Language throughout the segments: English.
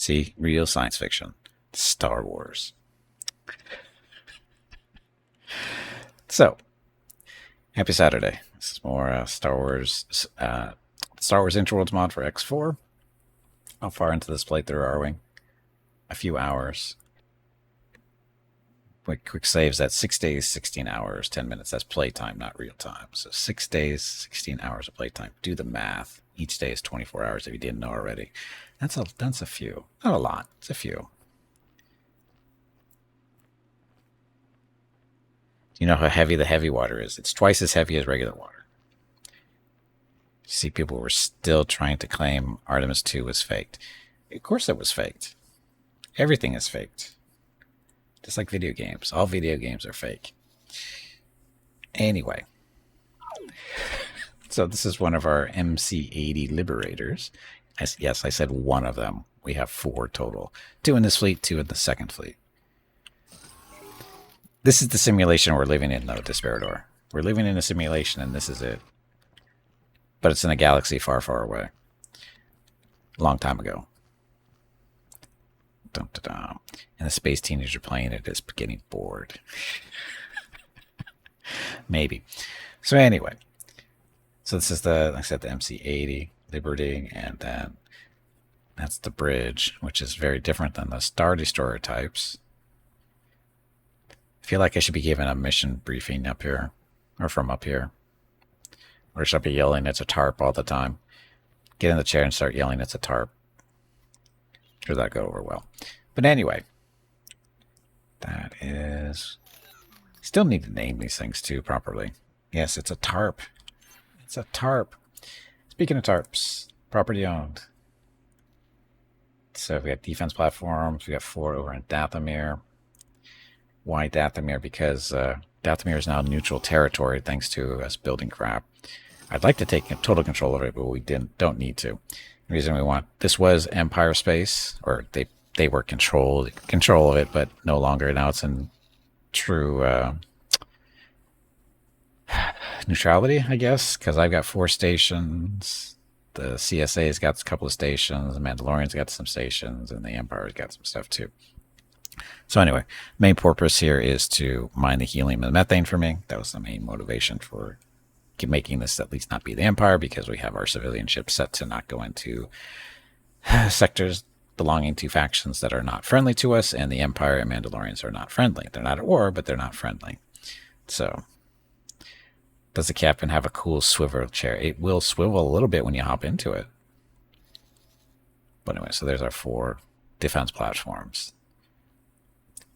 See, real science fiction. Star Wars. So, happy Saturday. This is more Star Wars Interworlds mod for X4. How far into this playthrough are we? A few hours. Quick saves at 6 days, 16 hours, 10 minutes. That's playtime, not real time. So 6 days, 16 hours of playtime. Do the math. Each day is 24 hours if you didn't know already. That's a few. Not a lot. It's a few. You know how heavy the heavy water is. It's twice as heavy as regular water. You see, people were still trying to claim Artemis 2 was faked. Of course it was faked. Everything is faked. Just like video games. All video games are fake. Anyway. So this is one of our MC80 Liberators. Yes, I said one of them. We have 4 total. 2 in this fleet, 2 in the second fleet. This is the simulation we're living in, though, Desperador. We're living in a simulation, and this is it. But it's in a galaxy far, far away. A long time ago. Dun, dun, dun. And the space teenager playing it is getting bored. Maybe. So anyway. So this is like I said, the MC80 Liberty, and then that's the bridge, which is very different than the Star Destroyer types. I feel like I should be given a mission briefing up here, or from up here. Or should I be yelling it's a tarp all the time? Get in the chair and start yelling it's a tarp. Sure, that'd go over well. But anyway, that is... Still need to name these things too properly. Yes, it's a tarp. It's a tarp. Speaking of tarps, property owned. So we have defense platforms. We got 4 over in Dathomir. Why Dathomir? Because Dathomir is now neutral territory thanks to us building crap. I'd like to take total control of it, but we don't need to. The reason we want this was Empire space, or they were control of it, but no longer. Now it's in true neutrality, I guess, because I've got 4 stations. The CSA's got a couple of stations. The Mandalorian's got some stations, and the Empire's got some stuff too. So anyway, main purpose here is to mine the helium and the methane for me. That was the main motivation for making this at least not be the Empire, because we have our civilian ships set to not go into sectors belonging to factions that are not friendly to us, and the Empire and Mandalorians are not friendly. They're not at war, but they're not friendly. So, does the captain have a cool swivel chair? It will swivel a little bit when you hop into it. But anyway, so there's our 4 defense platforms.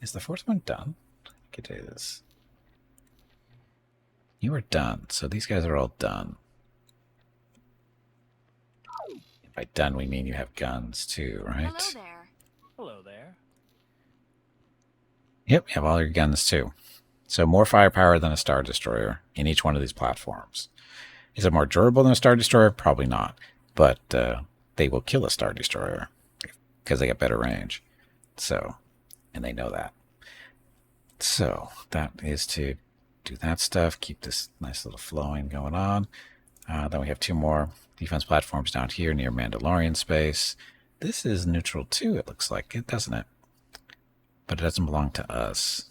Is the 4th one done? I could do this. You are done. So these guys are all done. By done, we mean you have guns too, right? Hello there. Hello there. Yep, you have all your guns too. So more firepower than a Star Destroyer in each one of these platforms. Is it more durable than a Star Destroyer? Probably not. But they will kill a Star Destroyer because they get better range. So, and they know that. So that is to do that stuff. Keep this nice little flowing going on. Then we have 2 more defense platforms down here near Mandalorian space. This is neutral too, it looks like it, doesn't it? But it doesn't belong to us.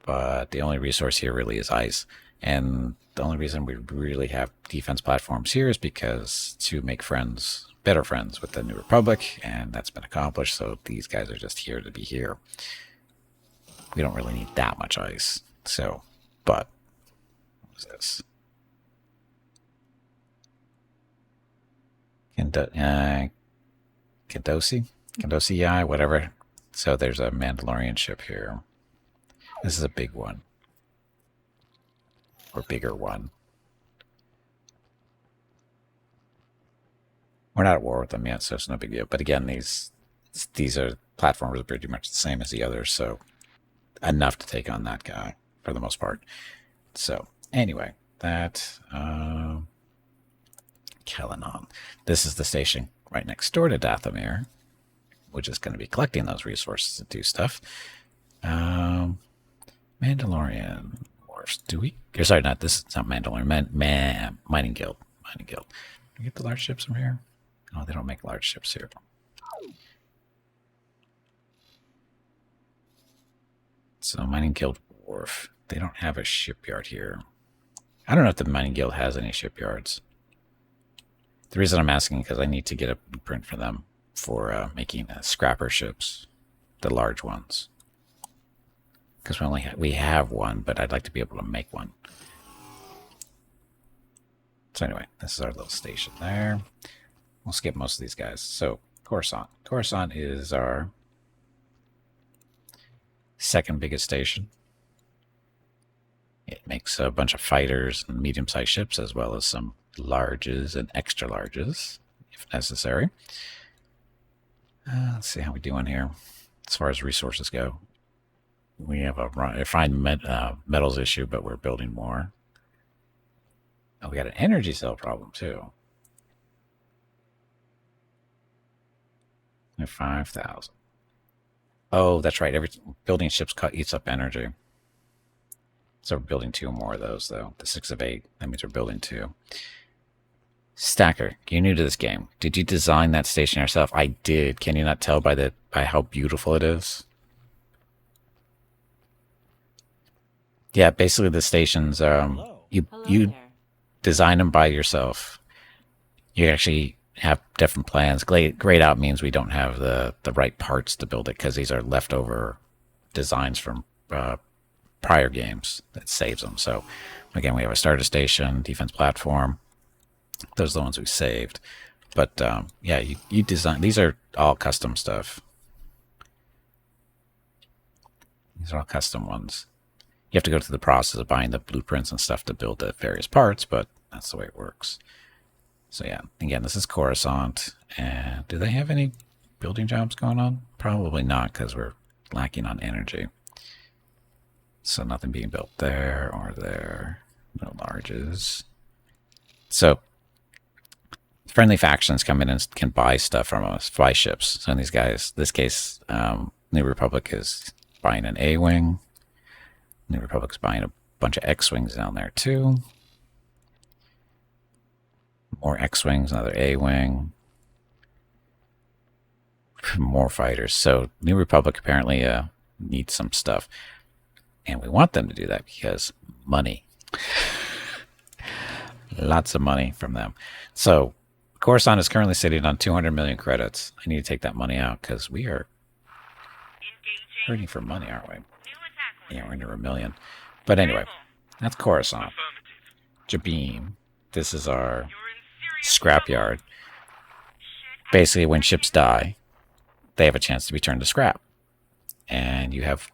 But the only resource here really is ice. And the only reason we really have defense platforms here is because to make friends, better friends with the New Republic, and that's been accomplished, so these guys are just here to be here. We don't really need that much ice. So, but, what is this? Kandosi, whatever. So there's a Mandalorian ship here. This is a big one. Or bigger one. We're not at war with them yet, so it's no big deal. But again, these are platforms are pretty much the same as the others, so enough to take on that guy for the most part. So anyway, that Kelanon. This is the station right next door to Dathomir, which is going to be collecting those resources to do stuff. Mandalorian Wars. Do we? Or sorry, not this. It's not Mandalorian. Mining Guild. Mining Guild. Do we get the large ships from here? Oh, they don't make large ships here. So Mining Guild Wharf. They don't have a shipyard here. I don't know if the Mining Guild has any shipyards. The reason I'm asking is because I need to get a blueprint for them for making scrapper ships, the large ones. Because we have one, but I'd like to be able to make one. So anyway, this is our little station there. We'll skip most of these guys. So Coruscant. Coruscant is our second biggest station. It makes a bunch of fighters and medium-sized ships, as well as some larges and extra larges, if necessary. Let's see how we doing here. As far as resources go, we have a refined metals issue, but we're building more. Oh, we got an energy cell problem too. 5,000. Oh, that's right. Every building ships eats up energy. So we're building 2 more of those, though. The 6 of 8. That means we're building 2. Stacker, you're new to this game. Did you design that station yourself? I did. Can you not tell by how beautiful it is? Yeah, basically the stations. You design them by yourself. You actually have different plans. Grayed out means we don't have the right parts to build it, because these are leftover designs from prior games that saves them. So again, we have a starter station, defense platform. Those are the ones we saved. But yeah, you design. These are all custom stuff. These are all custom ones. You have to go through the process of buying the blueprints and stuff to build the various parts, but that's the way it works. So yeah, again, this is Coruscant. And do they have any building jobs going on? Probably not, because we're lacking on energy. So nothing being built there or there. No larges. So friendly factions come in and can buy stuff from us, buy ships. So in these guys, this case, New Republic is buying an A-Wing. New Republic's buying a bunch of X-Wings down there too. More X-Wings, another A-Wing. More fighters. So New Republic apparently needs some stuff. And we want them to do that because money. Lots of money from them. So Coruscant is currently sitting on 200 million credits. I need to take that money out because we are hurting for money, aren't we? Yeah, we're under 1 million. But anyway, that's Coruscant. Jabiim. This is our scrapyard. Basically, when ships die, they have a chance to be turned to scrap. And you have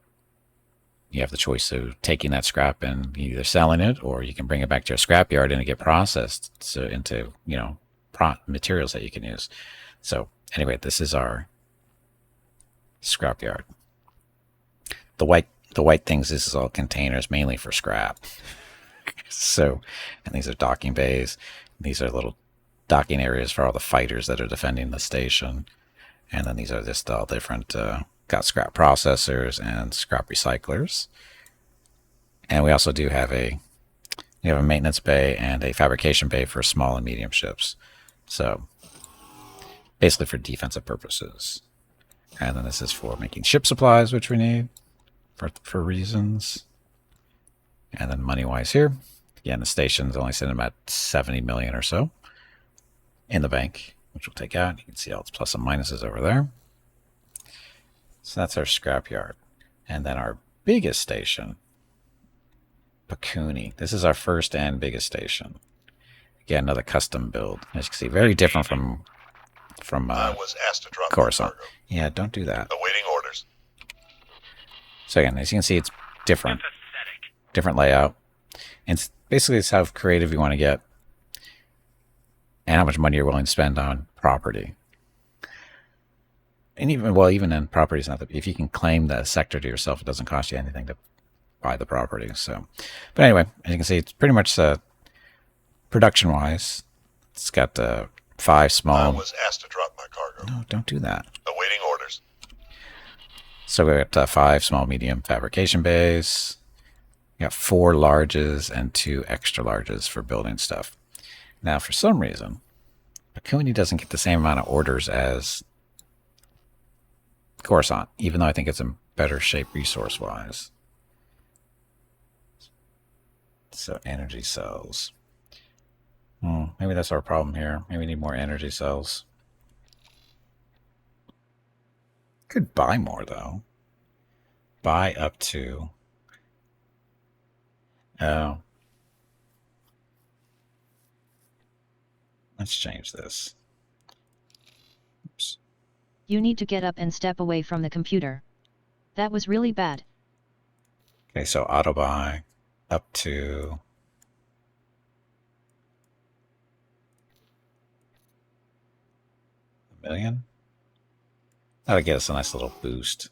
the choice of taking that scrap and either selling it, or you can bring it back to a scrapyard and it get processed into, materials that you can use. So anyway, this is our scrapyard. The white things, this is all containers, mainly for scrap. So, and these are docking bays. These are little docking areas for all the fighters that are defending the station. And then these are just all different, got scrap processors and scrap recyclers. And we also do have we have a maintenance bay and a fabrication bay for small and medium ships. So basically for defensive purposes. And then this is for making ship supplies, which we need for reasons. And then money-wise here, again, the station's only sitting about 70 million or so in the bank, which we'll take out. You can see all its plus and minuses over there. So that's our scrapyard. And then our biggest station, Pakuuni. This is our first and biggest station. Again, another custom build. As you can see, very different from I was asked to drop Coruscant. Yeah, don't do that. Awaiting orders. So again, as you can see, it's different. Different layout. And basically it's how creative you want to get and how much money you're willing to spend on property. And even in properties, if you can claim the sector to yourself, it doesn't cost you anything to buy the property. So, but anyway, as you can see, it's pretty much production-wise. It's got 5 small. I was asked to drop my cargo. No, don't do that. Awaiting orders. So we got 5 small, medium fabrication bays. We got 4 larges and 2 extra larges for building stuff. Now, for some reason, Pakuuni doesn't get the same amount of orders as Coruscant, even though I think it's in better shape resource-wise. So energy cells. Maybe that's our problem here. Maybe we need more energy cells. Could buy more, though. Buy up to... Oh. Let's change this. Oops. You need to get up and step away from the computer. That was really bad. Okay, so auto buy up to... $1 million? That'll get us a nice little boost.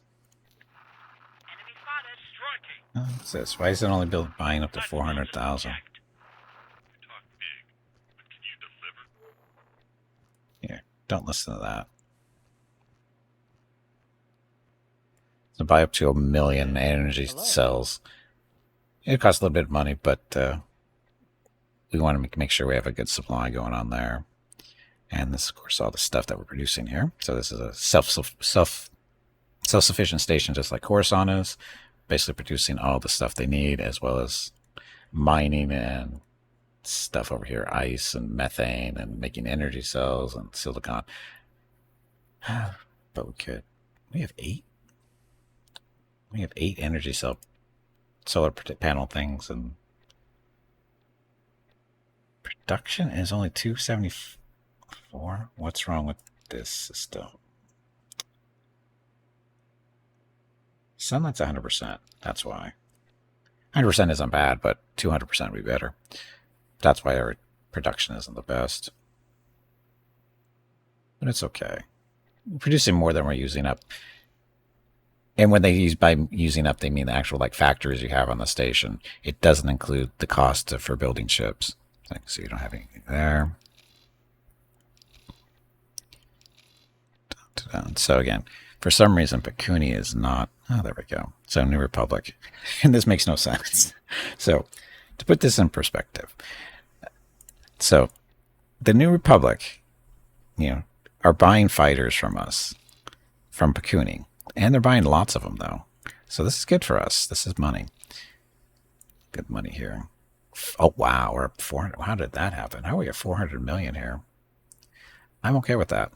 Oh, what's this? Why is it only buying up to 400,000? Here, don't listen to that. So buy up to 1 million energy cells. It costs a little bit of money, but we want to make sure we have a good supply going on there. And this, of course, all the stuff that we're producing here. So this is a self-sufficient station, just like Coruscant is, basically producing all the stuff they need, as well as mining and stuff over here, ice and methane, and making energy cells and silicon. But we could. We have 8. We have 8 energy solar panel things, and production is only 274. What's wrong with this system? Sunlight's 100%. That's why. 100% isn't bad, but 200% would be better. That's why our production isn't the best. But it's okay. We're producing more than we're using up. And when they use by using up, they mean the actual like factories you have on the station. It doesn't include the cost for building ships. So you don't have anything there. So again, for some reason, Pakuuni is not... Oh, there we go. So New Republic. And this makes no sense. So to put this in perspective. So the New Republic, are buying fighters from us, from Pakuuni. And they're buying lots of them, though. So this is good for us. This is money. Good money here. Oh, wow. We're up 400. How did that happen? How are we at 400 million here? I'm okay with that.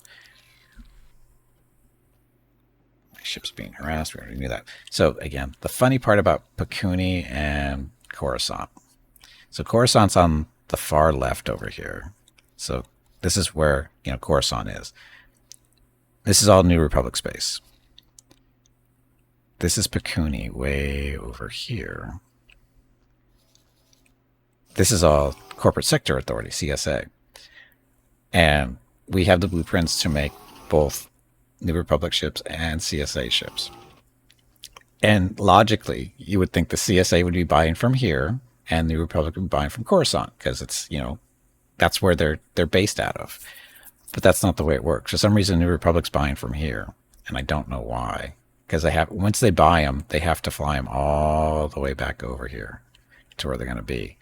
My ship's being harassed. We already knew that. So, again, the funny part about Pakuuni and Coruscant. So Coruscant's on the far left over here. So this is where, Coruscant is. This is all New Republic space. This is Pakuuni way over here. This is all Corporate Sector Authority, CSA. And we have the blueprints to make both New Republic ships and CSA ships. And logically, you would think the CSA would be buying from here and the New Republic would be buying from Coruscant because it's, that's where they're based out of. But that's not the way it works. For some reason, New Republic's buying from here, and I don't know why. Because once they buy them, they have to fly them all the way back over here to where they're going to be.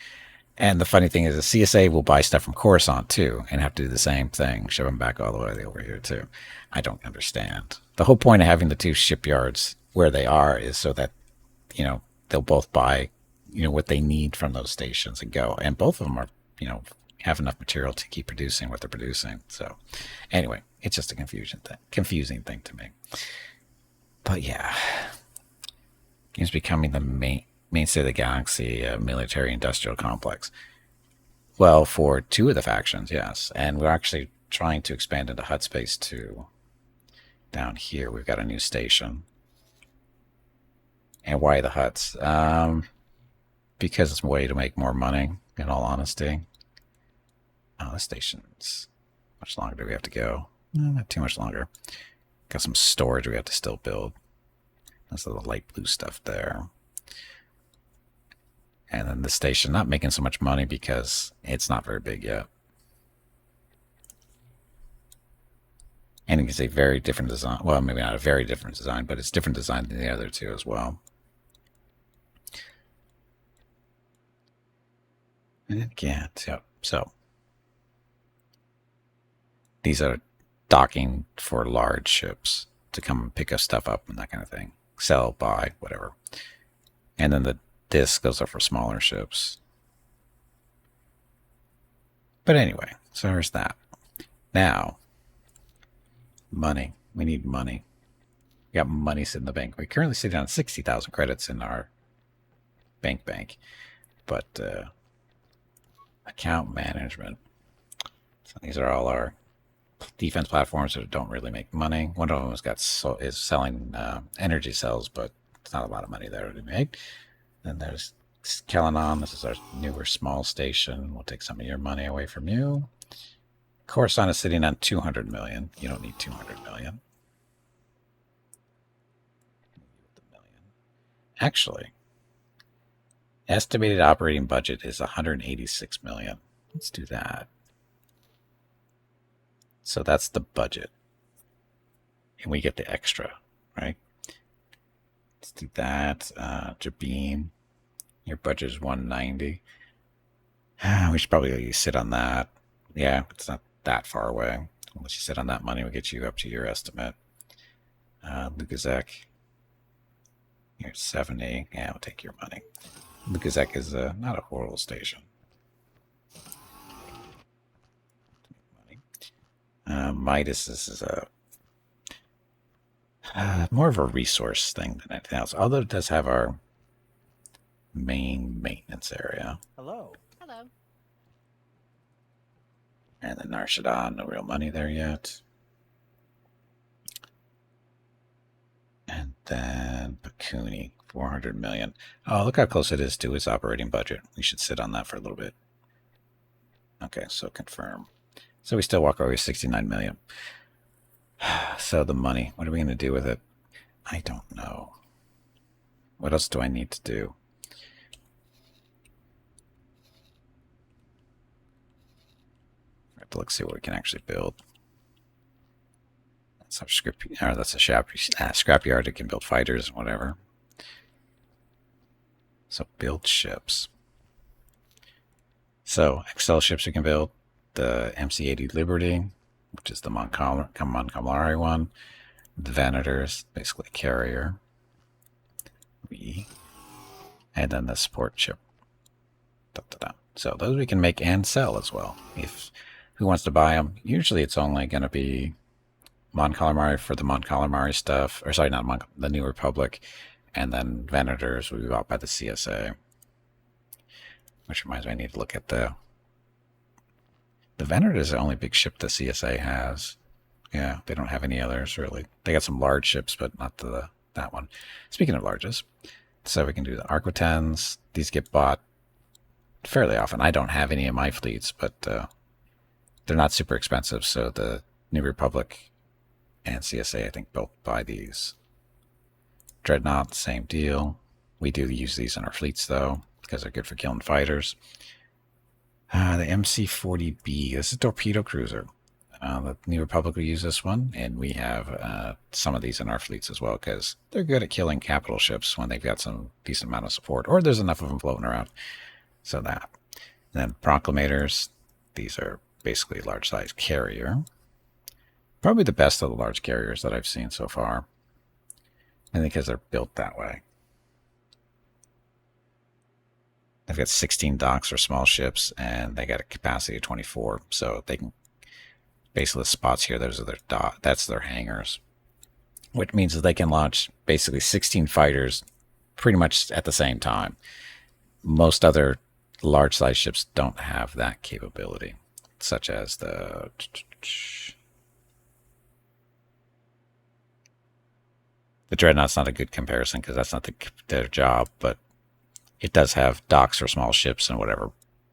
And the funny thing is the CSA will buy stuff from Coruscant too and have to do the same thing, ship them back all the way over here too. I don't understand. The whole point of having the two shipyards where they are is so that, they'll both buy, what they need from those stations and go. And both of them are, have enough material to keep producing what they're producing. So anyway, it's just a confusing thing to me. But yeah, game's becoming the mainstay of the galaxy military-industrial complex. Well, for 2 of the factions, yes. And we're actually trying to expand into Hutt Space too. Down here, we've got a new station. And why the Hutts? Because it's a way to make more money, in all honesty. Oh, this station's... Much longer do we have to go? No, not too much longer. Got some storage we have to still build. That's the light blue stuff there. And then the station not making so much money because it's not very big yet. And it's a very different design. Well, maybe not a very different design, but it's different design than the other two as well. And again, so These are docking for large ships to come and pick up stuff up and that kind of thing. Sell, buy, whatever. And then the disc goes up for smaller ships. But anyway, so there's that. Now, money. We need money. We got money sitting in the bank. We're currently sitting on 60,000 credits in our bank. But account management. So these are all our defense platforms that don't really make money. One of them is selling energy cells, but it's not a lot of money there to make. Then there's Kalanon. This is our newer small station. We'll take some of your money away from you. Coruscant is sitting on 200 million. You don't need 200 million. Actually, estimated operating budget is 186 million. Let's do that. So that's the budget. And we get the extra, right? Let's do that. Jabiim, your budget is 190. We should probably sit on that. Yeah, it's not that far away. Once you sit on that money, we'll get you up to your estimate. Lukazek, you're 70. Yeah, we'll take your money. Lukazek is not a horrible station. Midas is more of a resource thing than anything else, although it does have our main maintenance area. Hello. And then Narshadon, no real money there yet. And then Pakuuni, 400 million. Oh, look how close it is to its operating budget. We should sit on that for a little bit. Okay, so confirm. So we still walk away with 69 million. So the money, what are we going to do with it? I don't know. What else do I need to do? Let's see what we can actually build. That's our that's a scrapyard. It can build fighters and whatever. So build ships. So Excel ships we can build. The MC80 Liberty, which is the Mon Calamari one. The Venators, basically a carrier. And then the support ship. So those we can make and sell as well. If who wants to buy them? Usually it's only going to be Mon Calamari for the Mon Calamari stuff. Or sorry, not the New Republic. And then Venators will be bought by the CSA. Which reminds me, I need to look at the Venator is the only big ship the CSA has. Yeah, they don't have any others, really. They got some large ships, but not that one. Speaking of larges, so we can do the Arquitens. These get bought fairly often. I don't have any in my fleets, but they're not super expensive, so the New Republic and CSA, I think, both buy these. Dreadnought, same deal. We do use these in our fleets, though, because they're good for killing fighters. The MC40B, this is a torpedo cruiser. The New Republic will use this one, and we have some of these in our fleets as well, because they're good at killing capital ships when they've got some decent amount of support, or there's enough of them floating around. So that. And then Proclamators, these are basically a large-sized carrier. Probably the best of the large carriers that I've seen so far. I think because they're built that way. They've got 16 docks for small ships, and they got a capacity of 24. So they can basically the spots here. Those are their that's their hangars, which means that they can launch basically 16 fighters pretty much at the same time. Most other large-sized ships don't have that capability, such as the Dreadnought's not a good comparison because that's not their job, but it does have docks for small ships and whatever,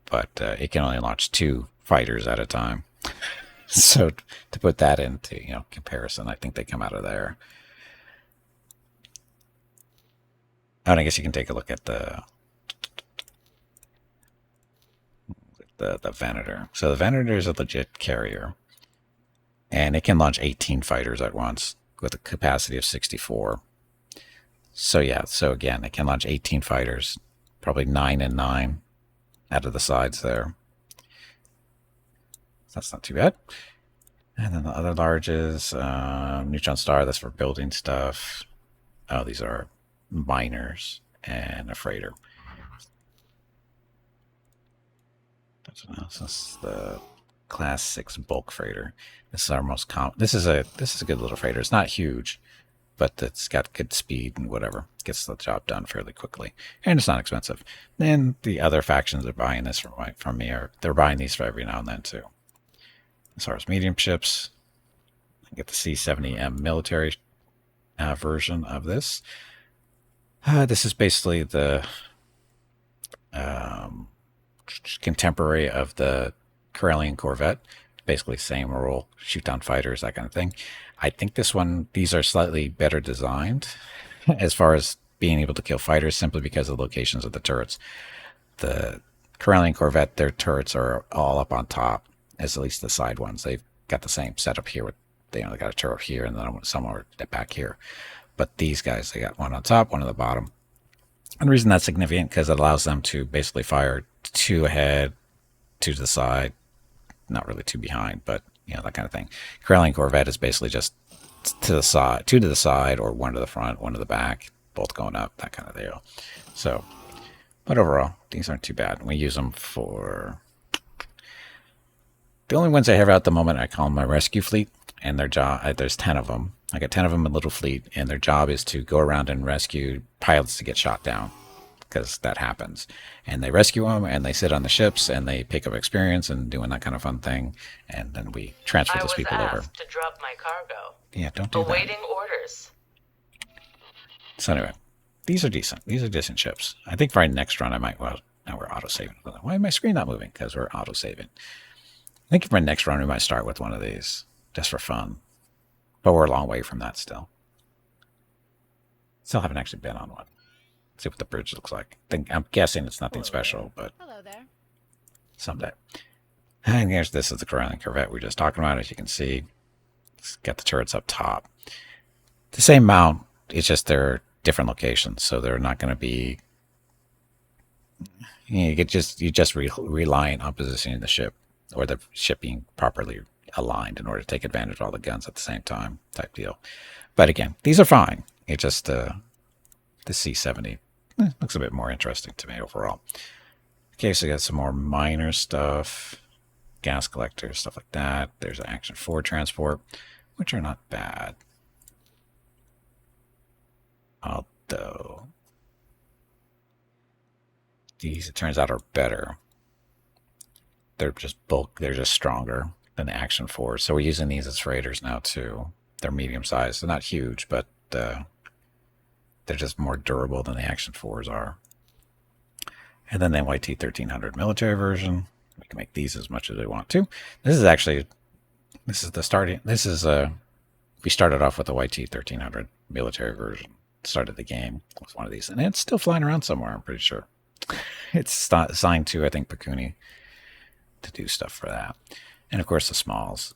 but it can only launch 2 fighters at a time. So to put that into comparison, I think they come out of there. And I guess you can take a look at the Venator. So the Venator is a legit carrier, and it can launch 18 fighters at once with a capacity of 64. So yeah, so again, it can launch 18 fighters. Probably 9 and 9 out of the sides there. That's not too bad. And then the other larges, Neutron Star, that's for building stuff. Oh, these are miners and a freighter. This is the Class 6 bulk freighter. This is our most common. This is a good little freighter. It's not huge, but it's got good speed and whatever. Gets the job done fairly quickly, and it's not expensive. Then the other factions are buying this from me, or they're buying these for every now and then too. As far as medium ships, I get the C70M military version of this. This is basically the contemporary of the Corellian Corvette. Basically same role, shoot down fighters, that kind of thing. I think these are slightly better designed as far as being able to kill fighters, simply because of the locations of the turrets. The Corellian Corvette, their turrets are all up on top, as at least the side ones. They've got the same setup here with, they got a turret here and then some are back here. But these guys, they got one on top, one on the bottom. And the reason that's significant, because it allows them to basically fire 2 ahead, 2 to the side, not really 2 behind, but that kind of thing. Corellian Corvette is basically just to the side, 2 to the side, or 1 to the front, 1 to the back, both going up, that kind of deal. So, but overall, these aren't too bad. We use them for the only ones I have out at the moment. I call them my rescue fleet, and their job, there's 10 of them. I got 10 of them in little fleet, and their job is to go around and rescue pilots to get shot down, because that happens. And they rescue them, and they sit on the ships, and they pick up experience and doing that kind of fun thing. And then we transfer those people over. I was asked to drop my cargo. Yeah, don't do that. Awaiting orders. So anyway, these are decent. These are decent ships. I think for our next run, I might, well, now we're auto-saving. Why is my screen not moving? Because we're auto-saving. I think for my next run, we might start with one of these, just for fun. But we're a long way from that still. Still haven't actually been on one. See what the bridge looks like. I'm guessing it's nothing special, but hello there. Someday. And here's this is the Corellian Corvette we were just talking about. As you can see, it's got the turrets up top. The same mount, it's just they're different locations, so they're not going to be. You just relying on positioning the ship, or the ship being properly aligned in order to take advantage of all the guns at the same time, type deal. But again, these are fine. It just the C70 looks a bit more interesting to me overall. Okay, so we got some more minor stuff, gas collectors, stuff like that. There's an Action 4 transport, which are not bad. Although these, it turns out, are better. They're just bulk. They're just stronger than the Action 4s. So we're using these as freighters now too. They're medium sized. They're not huge, but they're just more durable than the Action 4s are. And then the YT 1300 military version. We can make these as much as we want to. This is actually, this is the starting. This is we started off with the YT 1300 military version. Started the game with one of these, and it's still flying around somewhere. I'm pretty sure it's assigned to, I think, Pakuuni to do stuff for that. And of course the smalls.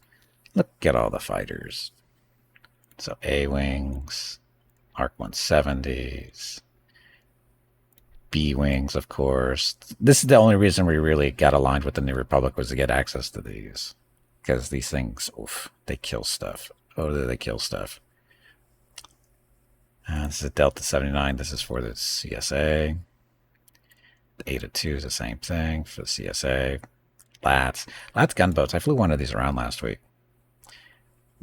Look at all the fighters. So A-wings, Arc 170s, B-wings, of course. This is the only reason we really got aligned with the New Republic, was to get access to these, because these things, oof, they kill stuff. Oh, they kill stuff. This is a Delta 79. This is for the CSA. The Eta 2 is the same thing for the CSA. Lats gunboats. I flew one of these around last week.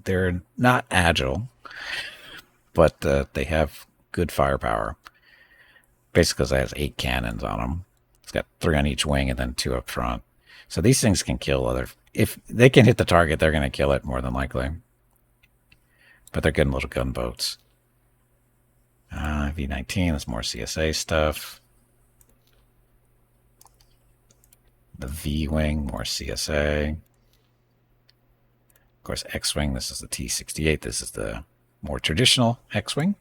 They're not agile, but they have good firepower. Basically, because it has 8 cannons on them. It's got 3 on each wing and then 2 up front. So these things can kill other. If they can hit the target, they're going to kill it more than likely. But they're good little gunboats. V-19 is more CSA stuff. The V-wing, more CSA. Of course, X-wing, this is the T-68. This is the more traditional X-wing.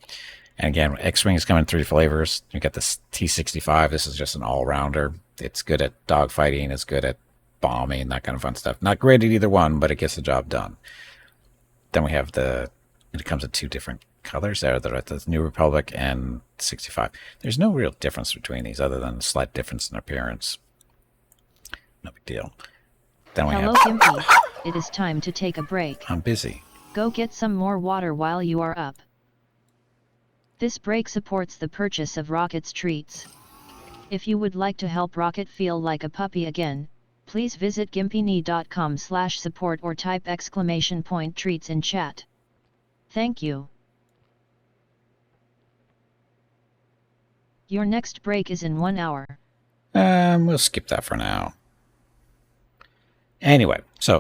And again, X-wing is coming in 3 flavors. You got this T-65. This is just an all-rounder. It's good at dogfighting. It's good at bombing, that kind of fun stuff. Not great at either one, but it gets the job done. Then we have it comes in 2 different colors there. They're at the New Republic and 65. There's no real difference between these other than a slight difference in appearance. No big deal. Then we Hello, have... Gimpy. it is time to take a break. I'm busy. Go get some more water while you are up. This break supports the purchase of Rocket's treats. If you would like to help Rocket feel like a puppy again, please visit gimpini.com/support or type !treats in chat. Thank you. Your next break is in 1 hour. We'll skip that for now. Anyway, so